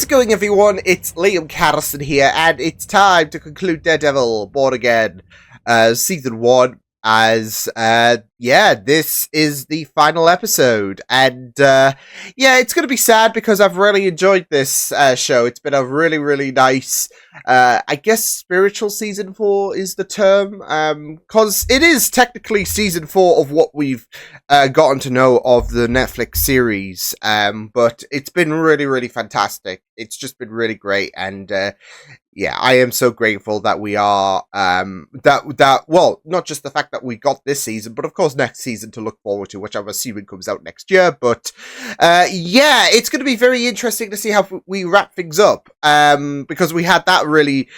How's it going, everyone? It's Liam Carrison here, and it's time to conclude Daredevil Born Again, Season 1, as, this is the final episode, and, it's gonna be sad because I've really enjoyed this, show. It's been a really, really nice, I guess spiritual Season 4 is the term, cause it is technically Season 4 of what we've, gotten to know of the Netflix series, but it's been really, really fantastic. It's just been really great, and, I am so grateful that we are, not just the fact that we got this season, but of course next season to look forward to, which I'm assuming comes out next year, but, it's going to be very interesting to see how we wrap things up, because we had that really,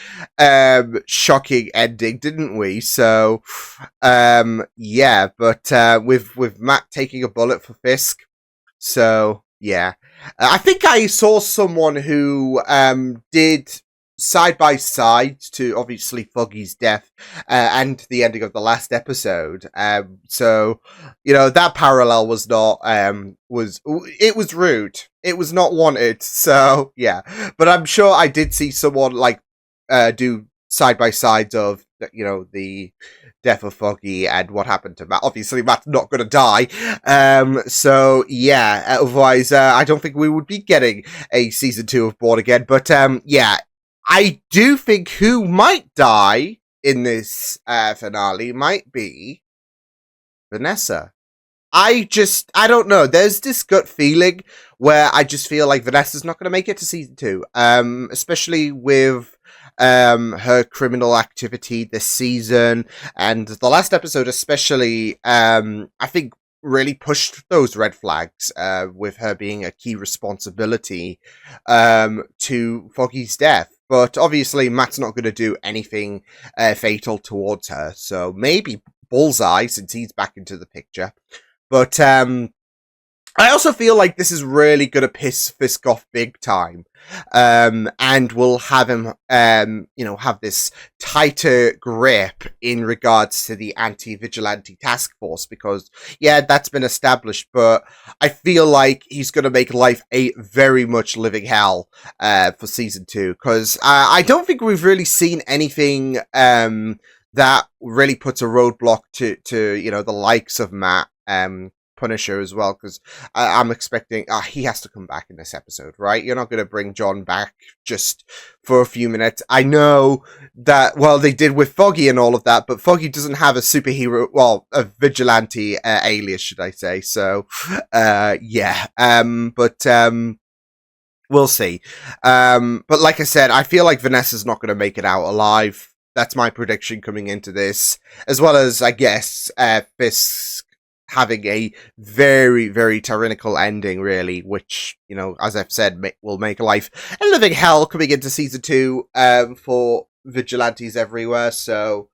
shocking ending, didn't we? So, with Matt taking a bullet for Fisk, so, yeah. I think I saw someone who, did side by side to obviously Foggy's death and the ending of the last episode. So that parallel was not was rude. It was not wanted. So yeah, but I'm sure I did see someone like do side by sides of the death of Foggy and what happened to Matt. Obviously, Matt's not going to die. So yeah, otherwise, I don't think we would be getting a season 2 of Born Again. But I do think who might die in this finale might be Vanessa. I don't know. There's this gut feeling where I just feel like Vanessa's not going to make it to season 2. Especially with her criminal activity this season. And the last episode especially, I think really pushed those red flags with her being a key responsibility to Foggy's death. But obviously, Matt's not going to do anything fatal towards her. So maybe Bullseye, since he's back into the picture. But I also feel like this is really going to piss Fisk off big time. And will have him, have this tighter grip in regards to the anti-vigilante task force. Because, that's been established. But I feel like he's going to make life a very much living hell for season 2. Because I don't think we've really seen anything that really puts a roadblock to the likes of Matt. Punisher as well, because I'm expecting he has to come back in this episode, right? You're not going to bring John back just for a few minutes. I know that, they did with Foggy and all of that, but Foggy doesn't have a superhero, a vigilante alias, should I say. So, we'll see. But like I said, I feel like Vanessa's not going to make it out alive. That's my prediction coming into this, as well as, I guess, Fisk having a very, very tyrannical ending, really, which, as I've said, will make life a living hell coming into season 2 for vigilantes everywhere. So,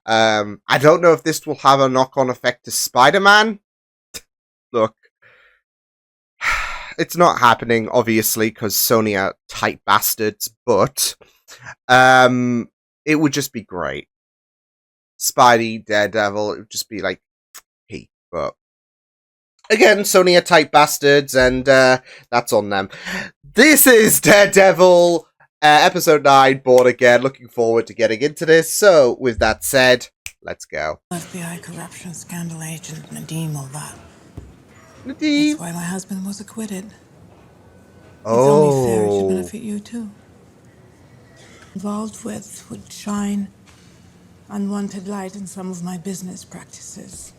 I don't know if this will have a knock-on effect to Spider-Man. Look, it's not happening, obviously, because Sony are tight bastards, but it would just be great. Spidey, Daredevil, it would just be like, but again, Sony are tight bastards, and that's on them. This is Daredevil, episode 9, Born Again. Looking forward to getting into this. So, with that said, let's go. FBI corruption scandal agent Nadeem Olvat. Nadeem. That's why my husband was acquitted. It's only fair it should benefit you too. Involved with would shine unwanted light in some of my business practices.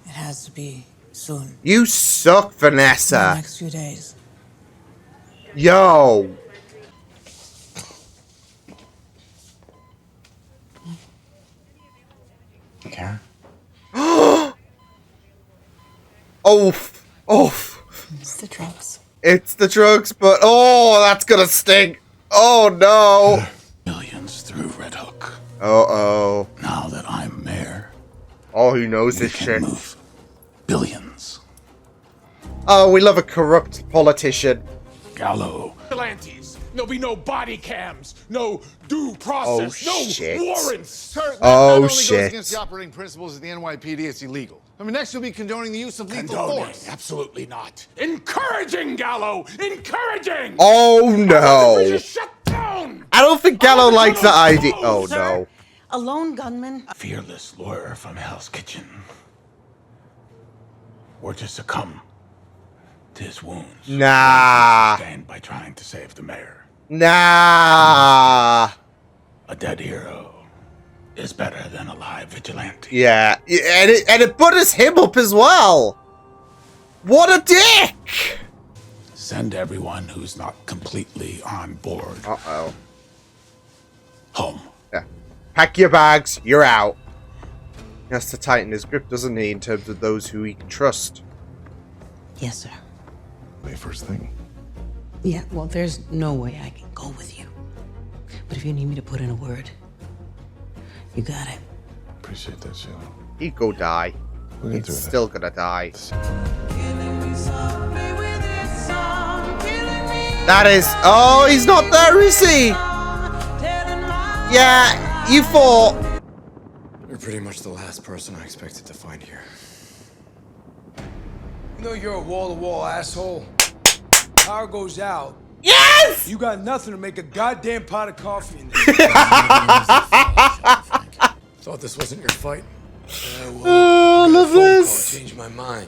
It has to be soon. You suck, Vanessa. In the next few days. Yo. Okay. Oof. It's the drugs. It's the drugs, but that's gonna stink. Oh no. Millions through Red Hook. Uh-oh. Now that I'm mayor. Oh, who knows this shit? Move billions. Oh, we love a corrupt politician. Gallo. vigilantes. There'll be no body cams, no due process, Oh, no shit. warrants. Sir, that Oh, not only goes shit. against the operating principles of the NYPD, it's illegal. I mean, next you'll be condoning the use of lethal Condoning, force. absolutely not. Encouraging, Gallo! Encouraging! Oh I no! just shut down! I don't think Gallo All the likes the tunnels idea. Oh closed, no! A lone gunman? Fearless lawyer from Hell's Kitchen. Or to succumb to his wounds. Nah. Stand by trying to save the mayor. Nah. A dead hero is better than a live vigilante. Yeah, and it butters him up as well. What a dick! Send everyone who's not completely on board Uh-oh. home. Yeah. Pack your bags, you're out. He has to tighten his grip, doesn't he, in terms of those who he can trust. Yes, sir. My first thing. Yeah, well, there's no way I can go with you. But if you need me to put in a word, you got it. Appreciate that, Sheila. He'd go die. We're gonna He's do that. still gonna die. That is... Oh, he's not there, is he? Yeah, you fought. You're pretty much the last person I expected to find here. You know you're a wall-to-wall asshole. Power goes out. Yes! You got nothing to make a goddamn pot of coffee in there. Thought this wasn't your fight. Oh, I love Phone call this. changed my mind.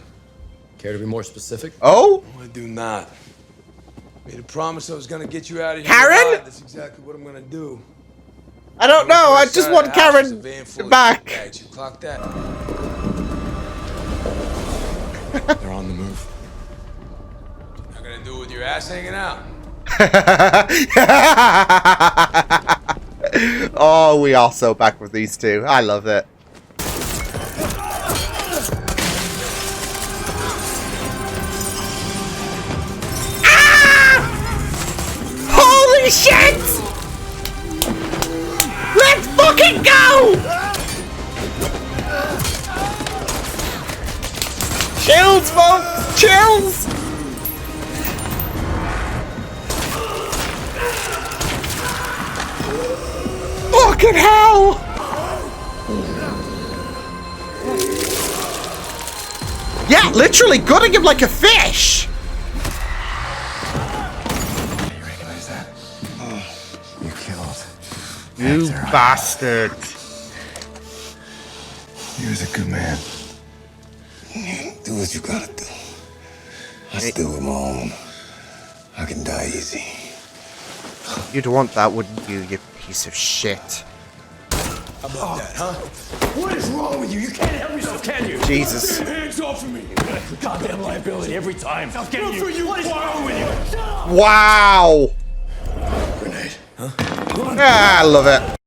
Care to be more specific? Oh? No, I do not. Made a promise I was gonna get you out of here. Karen? alive. That's exactly what I'm gonna do. I don't know. I just want Karen back. Bags. You clock that? They're on the move. Not gonna do it with your ass hanging out. Oh, we are so back with these two. I love it. Ah! Holy shit! Let's fucking go! Chills, folks! Chills! Fucking hell! Yeah, literally gutting him like a fish! You recognize that? You killed. You Hector. bastard. He was a good man. Do what you gotta do. I still with my own. I can die easy. You'd want that, wouldn't you, you piece of shit? How about that, huh? What is wrong with you? You can't help yourself, can you? Jesus. Hands off of me! Goddamn liability every time. I'll get you. What is wrong with you? Wow! Grenade. Ah, I love it.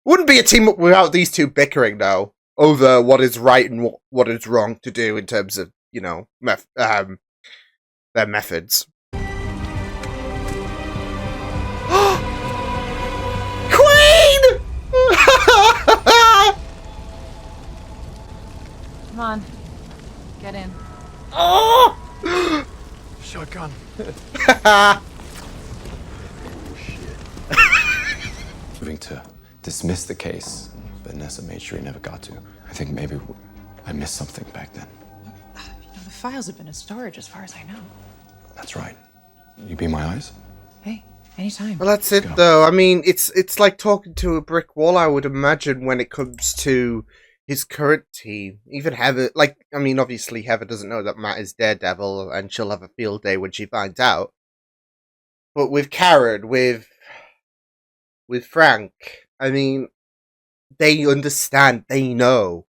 Wouldn't be a team up without these two bickering, though, over what is right and what is wrong to do in terms of, you know, their methods. Queen! Come on. Get in. Oh! Shotgun. Moving to dismiss the case, but Nessa made sure he never got to. I think maybe I missed something back then. The files have been in storage as far as I know. That's right. You be my eyes? Hey, anytime. Well, that's it, though. I mean, it's like talking to a brick wall, I would imagine, when it comes to his current team. Even Heather, like, I mean, obviously Heather doesn't know that Matt is Daredevil, and she'll have a field day when she finds out. But with Karen, with Frank, I mean, they understand, they know.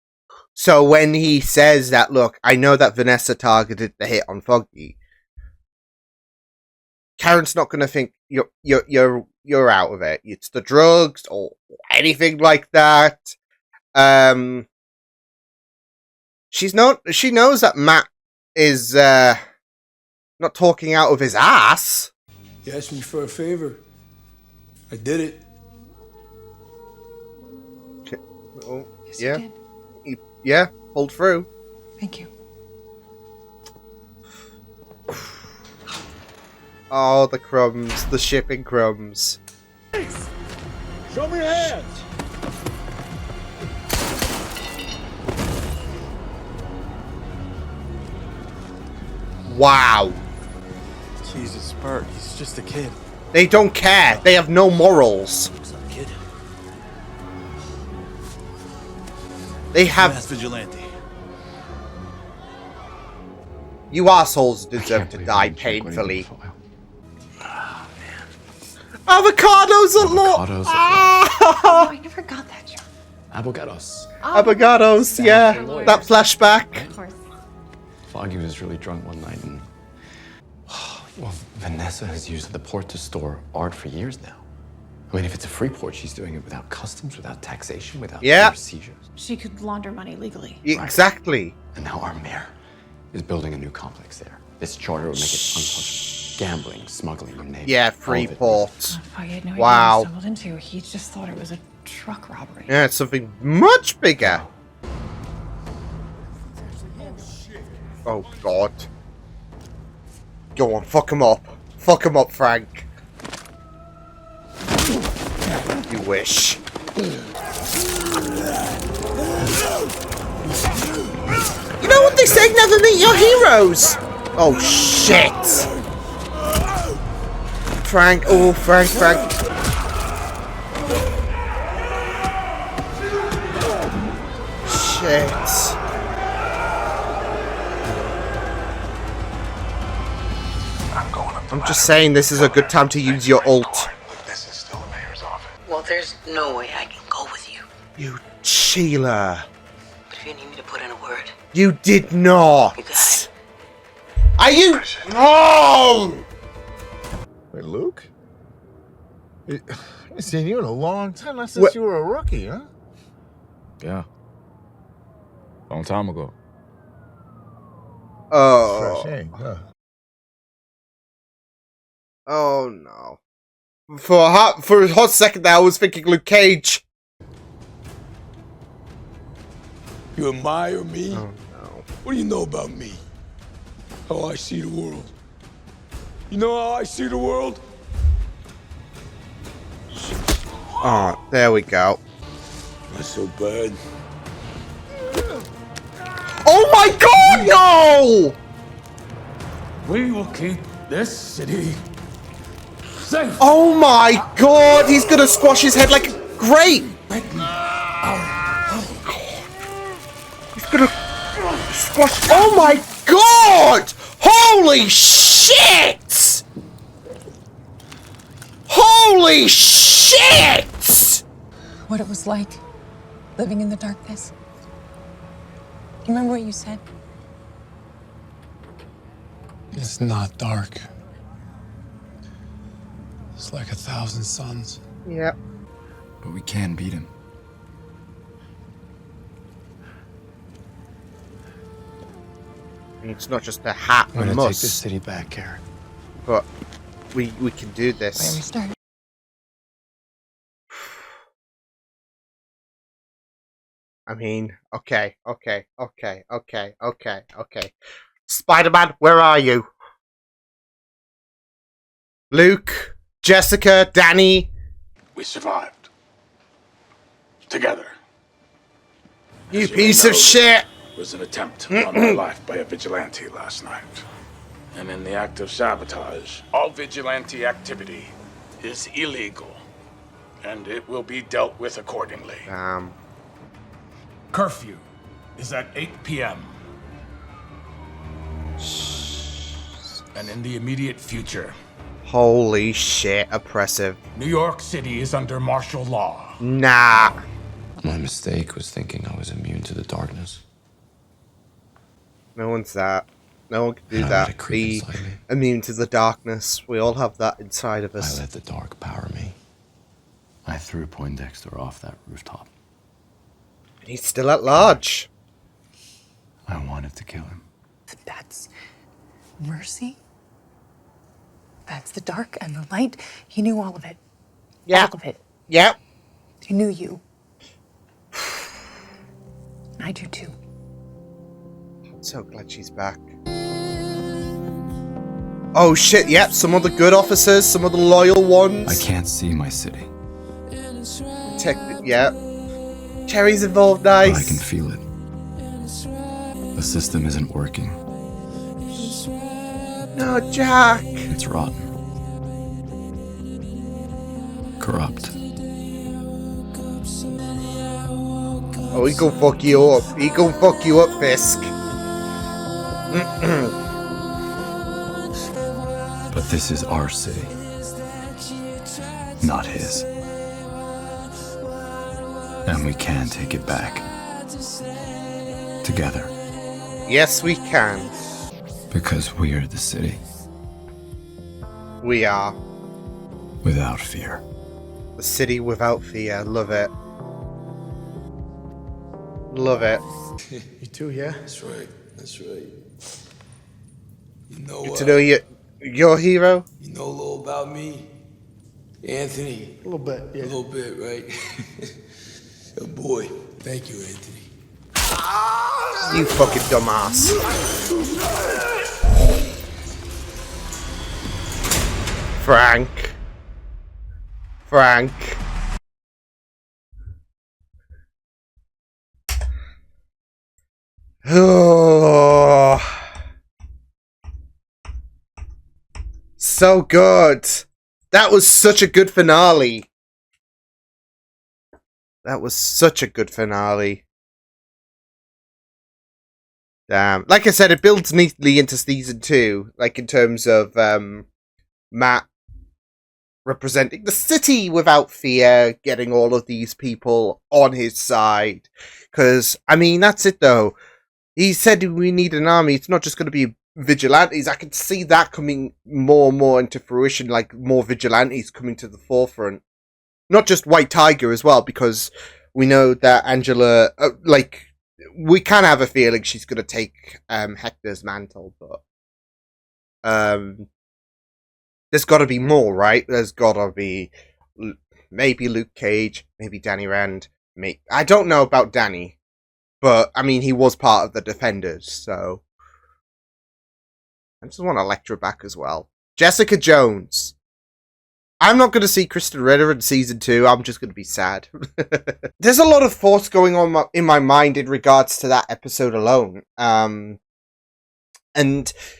So when he says that, look, I know that Vanessa targeted the hit on Foggy, Karen's not going to think you're out of it. It's the drugs or anything like that. She knows that Matt is not talking out of his ass. You asked me for a favor. I did it. Oh, Yes, yeah, you did. yeah, pulled through. Thank you. Oh, the crumbs. The shipping crumbs. Show me your hands! Wow. Jesus, Bert, he's just a kid. They don't care. They have no morals. What's up, kid? They have... Mass vigilante. You assholes deserve to die painfully. Avocados at law! Avocados Ah! I never got that joke. Avocados. Avocados, yeah. That flashback. Of course. Foggy was really drunk one night and... Well, Vanessa has used the port to store art for years now. I mean, if it's a free port, she's doing it without customs, without taxation, without seizures. She could launder money legally. Exactly. And now our mayor is building a new complex there. This charter would make it untouchable. Gambling, smuggling, you name it. Yeah, free port. Foggy had no idea Wow. what he stumbled into. He just thought it was a truck robbery. Yeah, it's something much bigger. Oh, God. Go on, fuck him up. Fuck him up, Frank. You wish. You know what they say? Never meet your heroes! Oh, shit! Frank, oh, Frank. Shit. I'm just saying this is a good time to use your ult. This is still the mayor's office. Well, there's no way I can go with you. You Sheila. But if you need me to put in a word, You did not. you got it. Are you? Oh! Wait, Luke? I haven't seen you in a long time. Not since you were a rookie, huh? Yeah. Long time ago. Oh. Fresh egg, huh? Oh no. For a hot second there, I was thinking Luke Cage. You admire me? Oh no. What do you know about me? How I see the world. You know how I see the world? Oh, there we go. Not so bad. Oh my God, no! We will keep this city safe. Oh my God, he's gonna squash his head like a grape. He's gonna squash. Oh my God! Holy shit! Holy shit! What it was like living in the darkness. You remember what you said? It's not dark. It's like 1,000 suns. Yep. But we can beat him. It's not just a hat I'm and gonna take this must, city back, Garrett. but we can do Where we this. start. I mean, okay. Spider-Man, where are you? Luke, Jessica, Danny. We survived. Together. You As may piece of know, shit! It was an attempt to run my life by a vigilante last night. And in the act of sabotage, all vigilante activity is illegal. And it will be dealt with accordingly. Curfew is at 8 p.m. And in the immediate future, Holy shit, oppressive. New York City is under martial law. Nah. My mistake was thinking I was immune to the darkness. No one's that. No one can do And I let that. it creep Be inside me. immune to the darkness. We all have that inside of I us. let the dark power me. I threw Poindexter off that rooftop. And he's still at large. I wanted to kill him. That's mercy. That's the dark and the light. He knew all of it. Yeah. All of it. Yep. He knew you. I do too. I'm so glad she's back. Oh shit, yep, some of the good officers, some of the loyal ones. I can't see my city. Yeah. Cherry's involved, But I can nice. feel it. The system isn't working. No, Jack. It's rotten. Corrupt. Oh, he gon' fuck you up. He gon' fuck you up, Fisk. But this is our city. Not his. And we can take it back. Together. Yes, we can. Because we are the city. We are. Without fear. The city without fear. Love it. Love it. You too, yeah? That's right. That's right. You know Good to know your hero? You know a little about me? Anthony. A little bit, yeah. A little bit, right? Oh boy. Thank you, Anthony. You fucking dumbass. Frank. Oh. So good. That was such a good finale. Damn. Like I said, it builds neatly into season 2, like in terms of Matt representing the city without fear, getting all of these people on his side. Because, I mean, that's it though. He said we need an army. It's not just going to be vigilantes. I can see that coming more and more into fruition, like more vigilantes coming to the forefront. Not just White Tiger as well, because we know that Angela, we can have a feeling she's going to take Hector's mantle, but there's got to be more, right? There's got to be maybe Luke Cage, maybe Danny Rand. I don't know about Danny, but I mean, he was part of the Defenders, so I just want Elektra back as well. Jessica Jones. I'm not going to see Kristen Ritter in season 2. I'm just going to be sad. There's a lot of thoughts going on in my mind in regards to that episode alone. And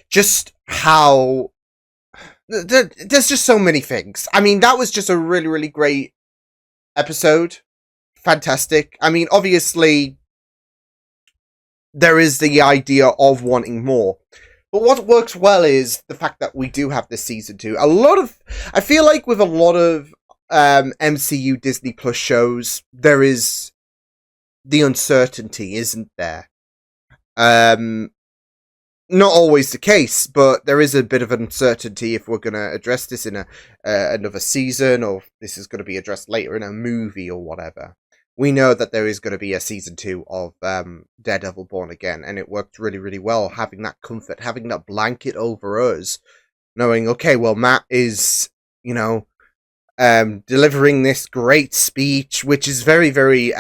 just how... There's just so many things. I mean, that was just a really, really great episode. Fantastic. I mean, obviously, there is the idea of wanting more. But what works well is the fact that we do have this season 2. I feel like with a lot of MCU Disney Plus shows, there is the uncertainty, isn't there? Not always the case, but there is a bit of uncertainty if we're going to address this in another season, or if this is going to be addressed later in a movie or whatever. We know that there is going to be a season 2 of Daredevil Born Again, and it worked really, really well, having that comfort, having that blanket over us, knowing, okay, well, Matt is, delivering this great speech, which is very, very,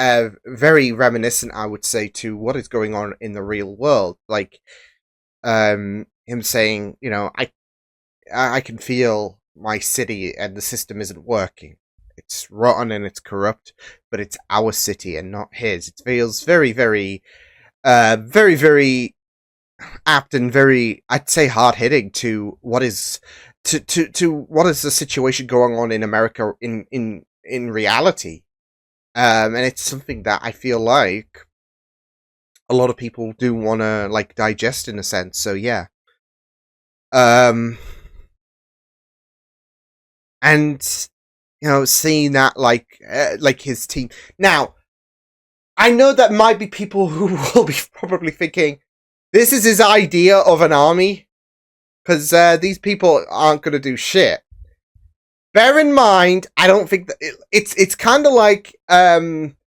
very reminiscent, I would say, to what is going on in the real world. Like, him saying, I can feel my city and the system isn't working. It's rotten and it's corrupt, but it's our city and not his. It feels very, very, very, very apt and very, I'd say, hard hitting to what is what is the situation going on in America in reality, and it's something that I feel like a lot of people do want to digest in a sense. So yeah, and. Seeing that, like his team. Now, I know that might be people who will be probably thinking, this is his idea of an army, because these people aren't going to do shit. Bear in mind, I don't think that it's kind of like,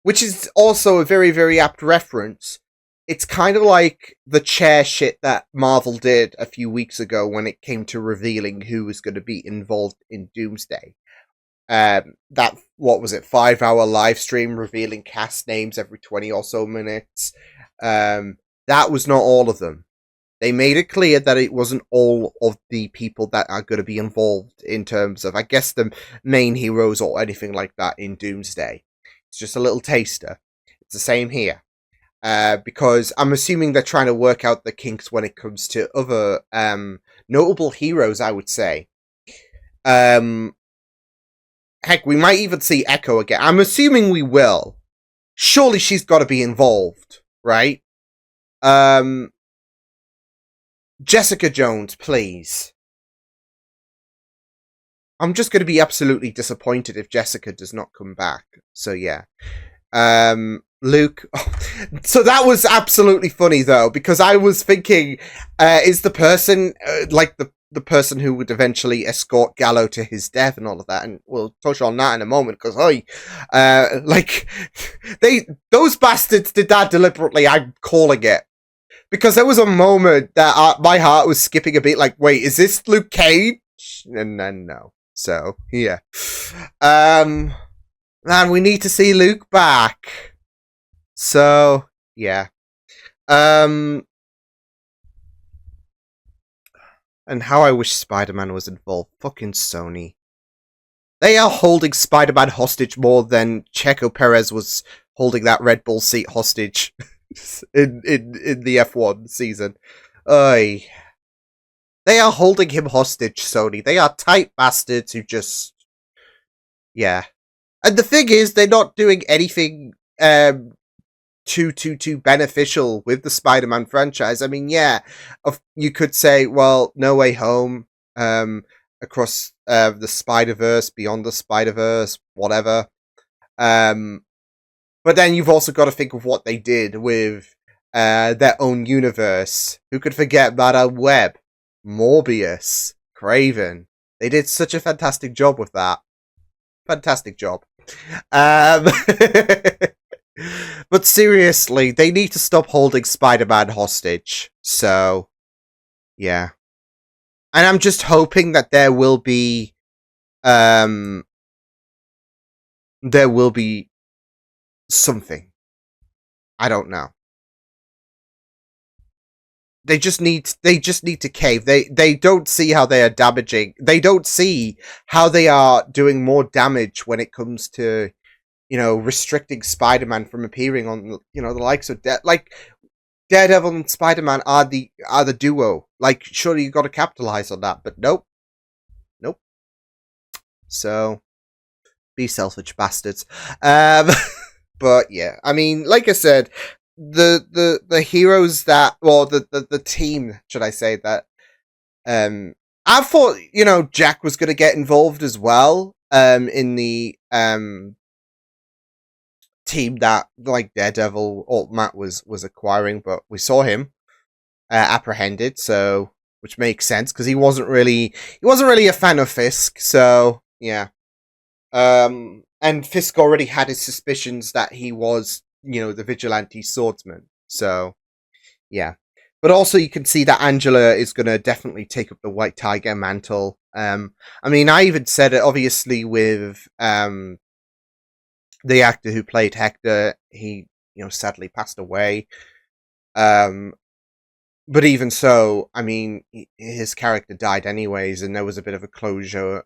which is also a very, very apt reference. It's kind of like the chair shit that Marvel did a few weeks ago when it came to revealing who was going to be involved in Doomsday. That, what was it, 5-hour live stream revealing cast names every 20 or so minutes. That was not all of them. They made it clear that it wasn't all of the people that are going to be involved in terms of, I guess, the main heroes or anything like that in Doomsday. It's just a little taster. It's the same here. Because I'm assuming they're trying to work out the kinks when it comes to other notable heroes, I would say. Heck, we might even see Echo again. I'm assuming we will. Surely she's got to be involved, right? Jessica Jones, please. I'm just going to be absolutely disappointed if Jessica does not come back. So yeah. Luke. So that was absolutely funny though, because I was thinking, is the person like the person who would eventually escort Gallo to his death and all of that, and we'll touch on that in a moment, because like those bastards did that deliberately. I'm calling it. Because there was a moment that my heart was skipping a bit, like, wait, is this Luke Cage? And then no. So, yeah. Man, we need to see Luke back. So, yeah. And how I wish Spider-Man was involved. Fucking Sony. They are holding Spider-Man hostage more than Checo Perez was holding that Red Bull seat hostage. in the F1 season. They are holding him hostage, Sony. They are tight bastards who just... Yeah. And the thing is, they're not doing anything too beneficial with the Spider-Man franchise. I mean, yeah, you could say, well, No Way Home, Across the Spider-Verse, Beyond the Spider-Verse, whatever. But then you've also got to think of what they did with their own universe. Who could forget Madame Web, Morbius, Craven? They did such a fantastic job with that. Fantastic job. But seriously, they need to stop holding Spider-Man hostage. So, yeah. And I'm just hoping that there will be something. I don't know. They just need to cave. They don't see how they are damaging. They don't see how they are doing more damage when it comes to, restricting Spider-Man from appearing on, the likes of like Daredevil and Spider-Man are the duo. Like, surely you got to capitalize on that, but nope. So, be selfish bastards. But yeah, I mean, like I said, the heroes that, well, the team, should I say, that I thought, Jack was going to get involved as well in the team that, like, Daredevil or Matt was acquiring, but we saw him apprehended, so, which makes sense because he wasn't really a fan of Fisk, so yeah. And Fisk already had his suspicions that he was, the vigilante swordsman. So, yeah. But also you can see that Angela is going to definitely take up the White Tiger mantle. I mean, I even said it, obviously, with the actor who played Hector. He, sadly passed away. But even so, I mean, his character died anyways, and there was a bit of a closure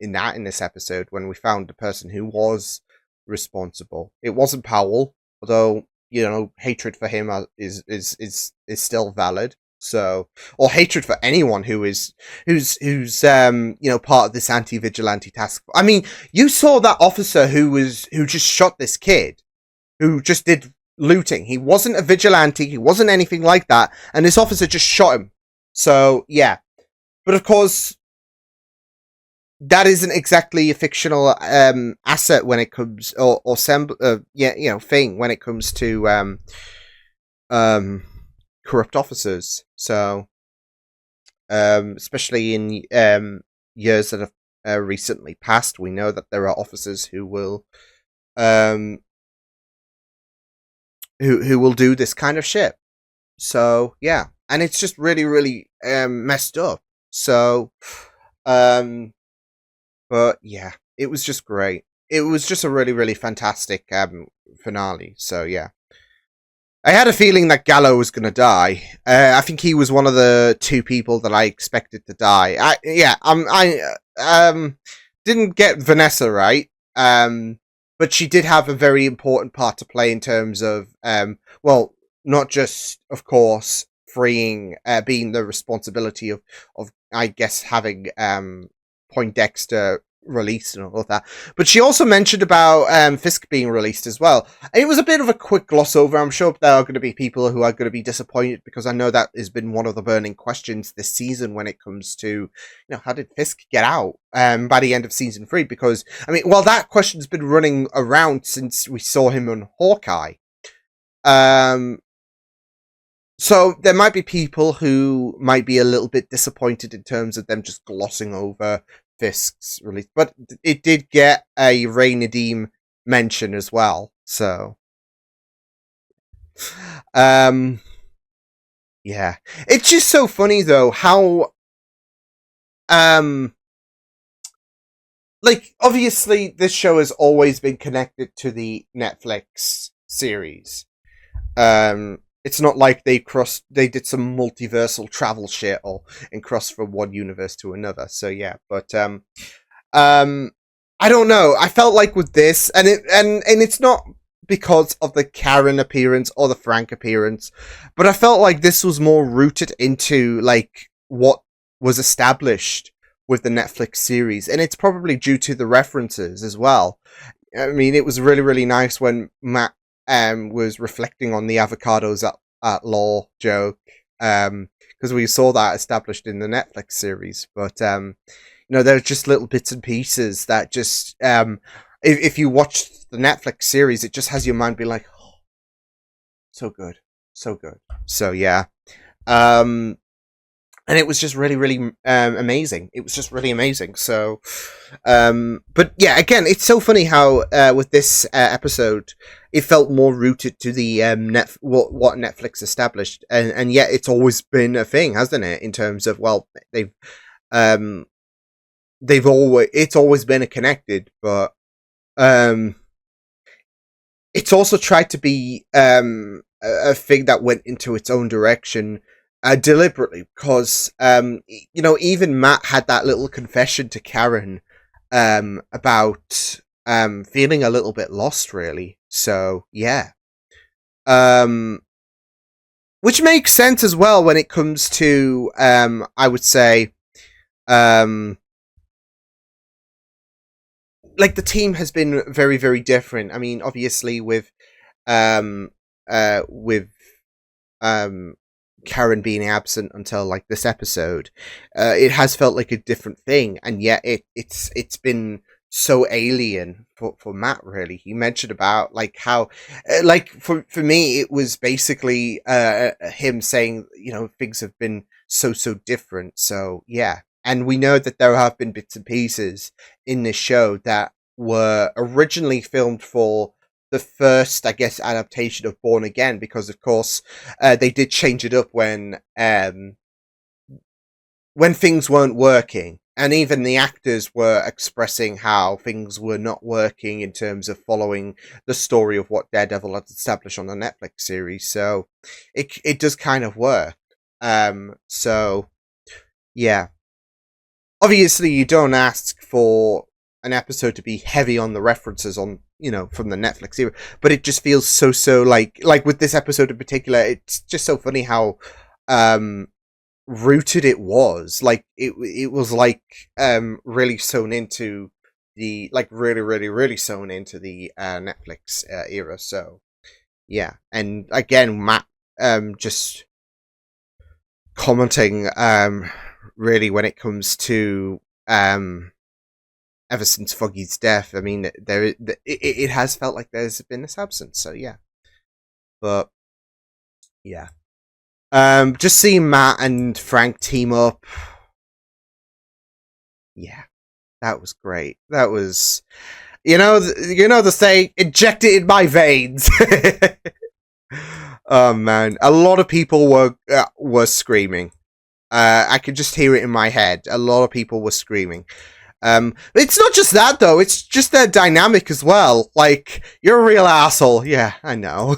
in this episode when we found the person who was responsible. It wasn't Powell, although hatred for him is still valid. So, or hatred for anyone who's part of this anti-vigilante task force. I mean, you saw that officer who just shot this kid, who just did looting. He wasn't a vigilante. He wasn't anything like that, and this officer just shot him. So yeah, but of course, that isn't exactly a fictional asset when it comes, thing when it comes to corrupt officers. So, especially in years that have recently passed, we know that there are officers who will who will do this kind of shit. So yeah, and it's just really, really messed up. So, but yeah, it was just great. It was just a really, really fantastic finale. So yeah. I had a feeling that Gallo was going to die. I think he was one of the 2 people that I expected to die. I didn't get Vanessa right, but she did have a very important part to play in terms of, well, not just, of course, freeing, being the responsibility of I guess, having Poindexter released and all of that. But she also mentioned about Fisk being released as well. And it was a bit of a quick gloss over. I'm sure there are going to be people who are going to be disappointed, because I know that has been one of the burning questions this season when it comes to, how did Fisk get out by the end of season 3? Because, I mean, well, that question's been running around since we saw him on Hawkeye. So there might be people who might be a little bit disappointed in terms of them just glossing over Fisk's release, but it did get a Ray Nadeem mention as well. So, yeah, it's just so funny though how, like, obviously this show has always been connected to the Netflix series. It's not like they did some multiversal travel shit and crossed from one universe to another. So yeah, but I don't know. I felt like with this, and it's not because of the Karen appearance or the Frank appearance, but I felt like this was more rooted into like what was established with the Netflix series, and it's probably due to the references as well. I mean, it was really, really nice when Matt was reflecting on the avocados at law joke, because we saw that established in the Netflix series. But there's just little bits and pieces that just, if you watch the Netflix series, it just has your mind be like, oh, so good, so good. So yeah, and it was just really, really amazing. It was just really amazing. So, but yeah, again, it's so funny how with this episode, it felt more rooted to the what Netflix established, and yet it's always been a thing, hasn't it? In terms of, well, it's always been a connected, but it's also tried to be a thing that went into its own direction. Deliberately, because even Matt had that little confession to Karen about feeling a little bit lost, really. So yeah, which makes sense as well when it comes to I would say like the team has been very, very different. I mean, obviously with Karen being absent until like this episode, it has felt like a different thing, and yet it's been so alien for Matt. Really, he mentioned about like how like for me it was basically him saying things have been so different. So yeah, and we know that there have been bits and pieces in this show that were originally filmed for the first, I guess, adaptation of Born Again, because of course they did change it up when things weren't working, and even the actors were expressing how things were not working in terms of following the story of what Daredevil had established on the Netflix series. So it does kind of work. So yeah, obviously you don't ask for an episode to be heavy on the references on from the Netflix era, but it just feels so like with this episode in particular, it's just so funny how rooted it was. Like it was like really sewn into the really sewn into the Netflix era. So yeah, and again Matt just commenting really when it comes to ever since Foggy's death. I mean, it has felt like there's been this absence. So yeah, but yeah, just seeing Matt and Frank team up, yeah, that was great. That was, the saying, inject it in my veins. Oh man, a lot of people were screaming. I could just hear it in my head. A lot of people were screaming. It's not just that though, it's just their dynamic as well. Like, you're a real asshole. Yeah, I know.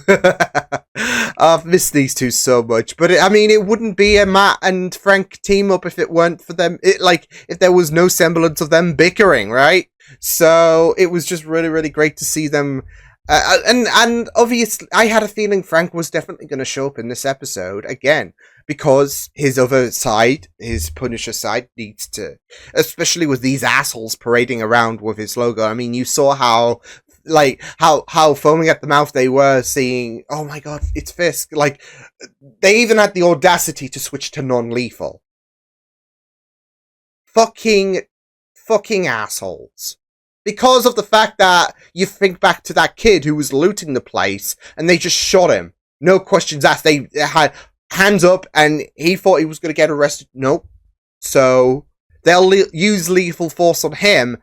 I've missed these two so much, but it wouldn't be a Matt and Frank team up if it weren't for them. If there was no semblance of them bickering, right? So it was just really, really great to see them. And obviously, I had a feeling Frank was definitely going to show up in this episode again, because his other side, his Punisher side, needs to, especially with these assholes parading around with his logo. I mean, you saw how foaming at the mouth they were seeing, oh my god, it's Fisk. Like, they even had the audacity to switch to non-lethal. Fucking assholes. Because of the fact that you think back to that kid who was looting the place and they just shot him. No questions asked. They had hands up and he thought he was going to get arrested. Nope. So they'll use lethal force on him,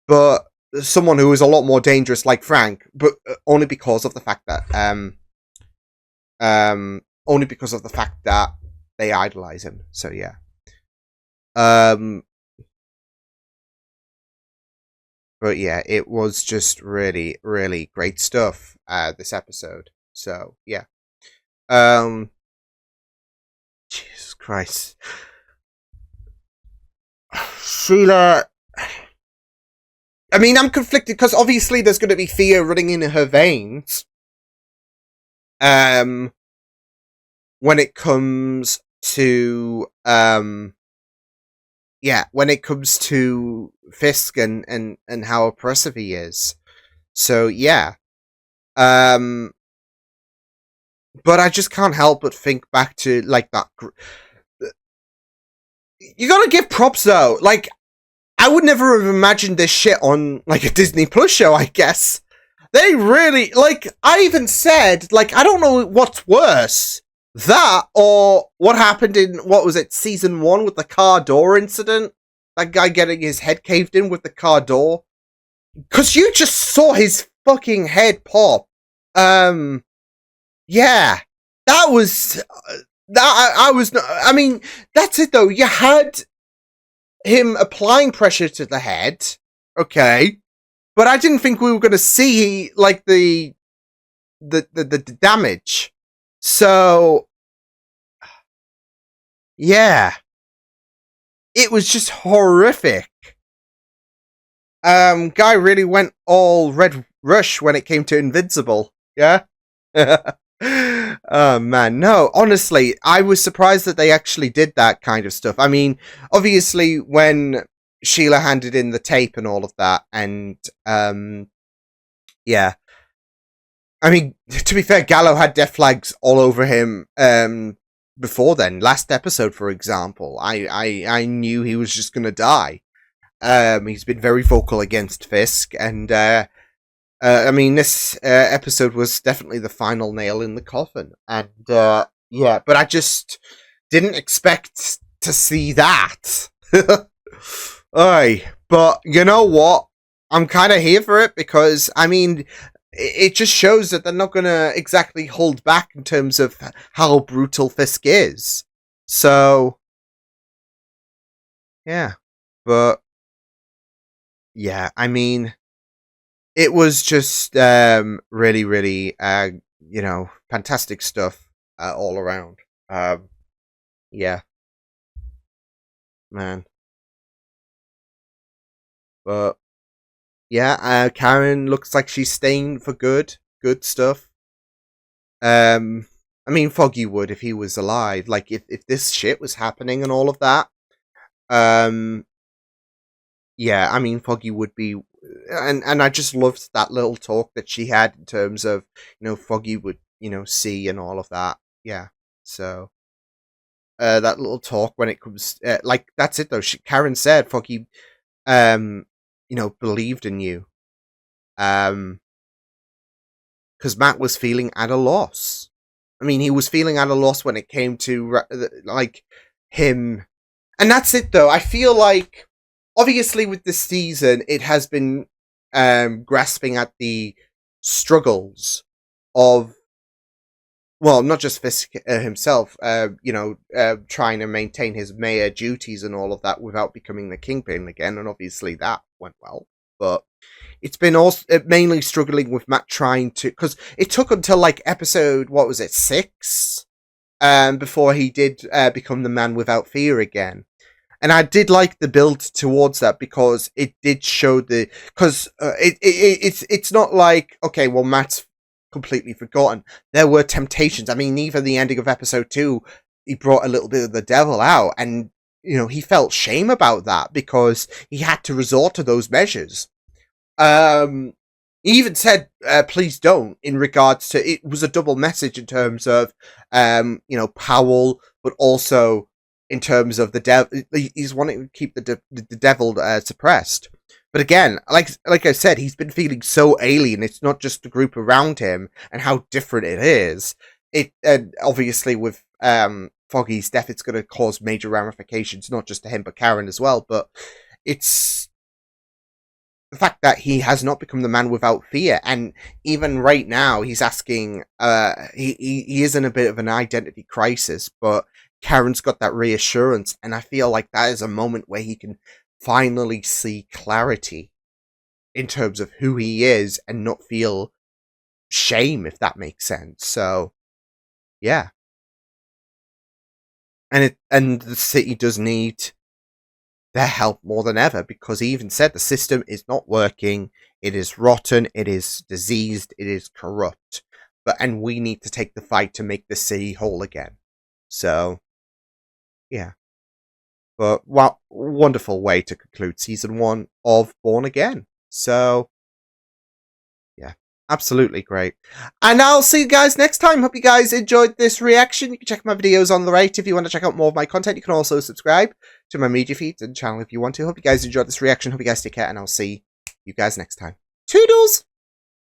but someone who is a lot more dangerous like Frank, but only because of the fact that they idolize him. So yeah. But yeah, it was just really, really great stuff, this episode. So, yeah. Jesus Christ. Sheila... I'm conflicted, because obviously there's going to be fear running in her veins. When it comes to... when it comes to Fisk and how oppressive he is. So, yeah. But I just can't help but think back to, like, that... You gotta give props, though. Like, I would never have imagined this shit on, like, a Disney Plus show, I guess. They really... Like, I even said, like, I don't know what's worse. That, or what happened in, what was it, season 1 with the car door incident? That guy getting his head caved in with the car door. Because you just saw his fucking head pop. Yeah. That was... that's it though. You had him applying pressure to the head. Okay. But I didn't think we were going to see, like, the damage. So... Yeah. It was just horrific. Guy really went all Red Rush when it came to Invincible. Yeah? Oh, man. No, honestly, I was surprised that they actually did that kind of stuff. I mean, obviously, when Sheila handed in the tape and all of that, and, yeah. I mean, to be fair, Gallo had death flags all over him, before then. Last episode, for example, I knew he was just gonna die. He's been very vocal against Fisk, and this episode was definitely the final nail in the coffin. And yeah, but I just didn't expect to see that. Aye, but you know what? I'm kind of here for it, because it just shows that they're not going to exactly hold back in terms of how brutal Fisk is. So, yeah. But, yeah, it was just really, really, fantastic stuff all around. Yeah. Man. But... yeah, Karen looks like she's staying for good. Good stuff. Foggy would if he was alive. Like, if this shit was happening and all of that. Yeah, Foggy would be... And I just loved that little talk that she had in terms of, Foggy would, see and all of that. Yeah, so... that little talk when it comes... that's it, though. Karen said Foggy... believed in you. Because Matt was feeling at a loss. He was feeling at a loss when it came to, him. And that's it, though. I feel like, obviously, with this season, it has been grasping at the struggles of, well, not just Fisk himself, trying to maintain his mayor duties and all of that without becoming the Kingpin again, and obviously that went well. But it's been also mainly struggling with Matt trying to, because it took until like episode, what was it, 6, before he did become the man without fear again. And I did like the build towards that because it did show it's not like, okay, well, Matt's completely forgotten. There were temptations. I mean, even the ending of episode 2, he brought a little bit of the devil out, and he felt shame about that because he had to resort to those measures. He even said, please don't, in regards to, it was a double message in terms of, Powell, but also in terms of the devil. He's wanting to keep the devil suppressed. But again, like I said, he's been feeling so alien. It's not just the group around him and how different it is. And obviously with Foggy's death, it's going to cause major ramifications, not just to him, but Karen as well. But it's the fact that he has not become the man without fear. And even right now, he's asking, he is in a bit of an identity crisis, but Karen's got that reassurance. And I feel like that is a moment where he can finally see clarity in terms of who he is and not feel shame, if that makes sense. So, yeah. And the city does need their help more than ever, because he even said the system is not working, it is rotten, it is diseased, it is corrupt. And we need to take the fight to make the city whole again. So, yeah. But wonderful way to conclude season 1 of Born Again. So, yeah, absolutely great. And I'll see you guys next time. Hope you guys enjoyed this reaction. You can check my videos on the right if you want to check out more of my content. You can also subscribe to my media feeds and channel if you want to. Hope you guys enjoyed this reaction. Hope you guys take care, and I'll see you guys next time. Toodles!